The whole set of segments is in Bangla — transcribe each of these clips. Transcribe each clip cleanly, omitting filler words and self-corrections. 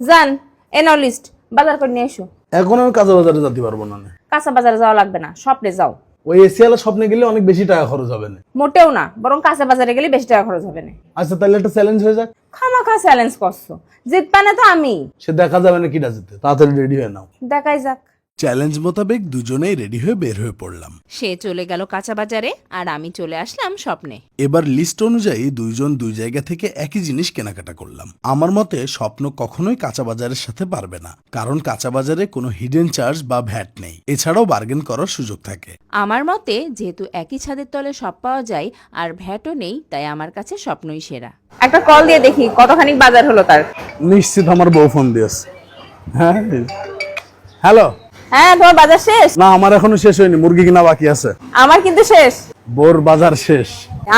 যান, এ নাও লিস্ট, বাজার করে নিয়ে এসো। এখন আমি কাঁচা বাজারে যেতে পারবো না। কাঁচা বাজারে যাওয়া লাগবে না, স্বপ্নে যাও। ওই এসিয়ালা স্বপ্নে গেলে অনেক বেশি টাকা খরচ হবে না। মোটেও না, বরং কাঁচা বাজারে গেলে বেশি টাকা খরচ হবে না। আচ্ছা তাহলে একটা চ্যালেঞ্জ হয়ে যাক। খামাখা চ্যালেঞ্জ করছো, জিতবা না তো আমি। সে দেখা যাবে না কিটা যেতে, তাড়াতাড়ি রেডি হয়ে নাও। দেখাই যাক। চ্যালেঞ্জ মোতাবেক দুজনেই রেডি হয়ে বের হয়ে পড়লাম। সে চলে গেল কাঁচা বাজারে আর আমি চলে আসলাম স্বপ্নে। এবার লিস্ট অনুযায়ী দুইজন দুই জায়গা থেকে একই জিনিস কেনাকাটা করলাম। আমার মতে স্বপ্ন কখনোই কাঁচা বাজারের সাথে পারবে না, কারণ কাঁচা বাজারে কোনো হিডেন চার্জ বা ভ্যাট নেই। এছাড়াও বার্গেন করার সুযোগ থাকে। আমার মতে যেহেতু একই ছাদের তলে সব পাওয়া যায় আর ভ্যাটও নেই, তাই আমার কাছে স্বপ্নই সেরা। একটা কল দিয়ে দেখি কতখানি বাজার হলো তার। নিশ্চিত আমার বউ ফোন দিয়েছে। হ্যাঁ, হ্যালো। হ্যাঁ, তোমার বাজার শেষ? না, আমার এখনো শেষ হয়নি, মুরগি কিনা বাকি আছে। আমার কিন্তু শেষ। বোর বাজার শেষ।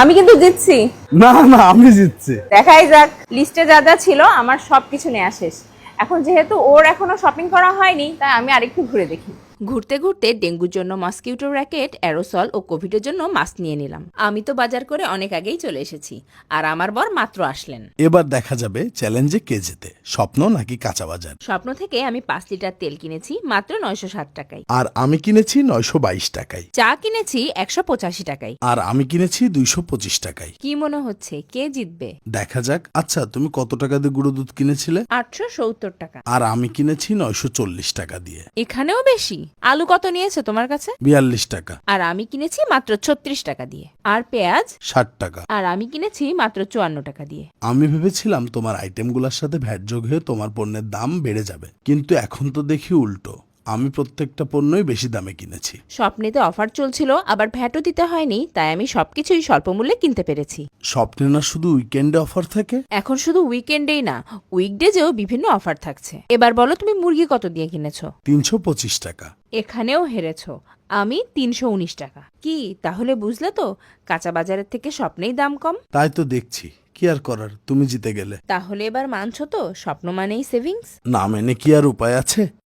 আমি কিন্তু জিতছি। না না, আমি জিতছি। দেখাই যাক। লিস্টে যা যা ছিল আমার সবকিছু নেওয়া শেষ। এখন যেহেতু ওর এখনো শপিং করা হয়নি, তাই আমি আরেকটু ঘুরে দেখি। ঘুরতে ঘুরতে ডেঙ্গুর জন্য মসকিউটো র্যাকেট, অ্যারোসল ও কোভিডের জন্য মাস্ক নিয়ে নিলাম। আমি তো বাজার করে অনেক আগেই চলে এসেছি আর আমার বর মাত্র আসলেন। এবার দেখা যাবে চ্যালেঞ্জে কে জেতে, স্বপ্ন নাকি কাঁচা বাজার। স্বপ্ন থেকে আমি 5 লিটার তেল কিনেছি মাত্র 960 টাকায়। আর আমি কিনেছি 922 টাকায়। চা কিনেছি 185 টাকায়। আর আমি কিনেছি 225 টাকায়। কি মনে হচ্ছে কে জিতবে? দেখা যাক। আচ্ছা, তুমি কত টাকা দিয়ে গুঁড়ো দুধ কিনেছিলে? 870 টাকা। আর আমি কিনেছি 940 টাকা দিয়ে। এখানেও বেশি। আলু কত নিয়েছে তোমার কাছে? 42 টাকা। আর আমি কিনেছি মাত্র 36 টাকা দিয়ে। আর পেঁয়াজ? 60 টাকা। আর আমি কিনেছি মাত্র 54 টাকা দিয়ে। আমি ভেবেছিলাম তোমার আইটেমগুলোর সাথে ভ্যাট যোগ হয়ে তোমার পণ্যের দাম বেড়ে যাবে, কিন্তু এখন তো দেখি উল্টো। আমি প্রত্যেকটা পণ্যই বেশি দামে কিনেছি। স্বপ্নেতে অফার চলছিল, আবার ভ্যাটও দিতে হয়নি, তাই আমি সবকিছুই স্বল্প মূল্যে কিনতে পেরেছি। স্বপ্নে না শুধু উইকেন্ডে অফার থাকে? এখন শুধু উইকেন্ডেই না, উইকডেজেও বিভিন্ন অফার থাকছে। এবার বলো তুমি মুরগি কত দিয়ে কিনেছো? 325 টাকা। এখানেও হেরেছো। আমি 319 টাকা। কি তাহলে বুঝলে তো, কাঁচা বাজারের থেকে স্বপ্নেই দাম কম। তাই তো দেখছি, কি আর করার, তুমি জিতে গেলে। তাহলে এবার মানছো তো স্বপ্ন মানেই সেভিংস? না মেনে কি আর উপায় আছে?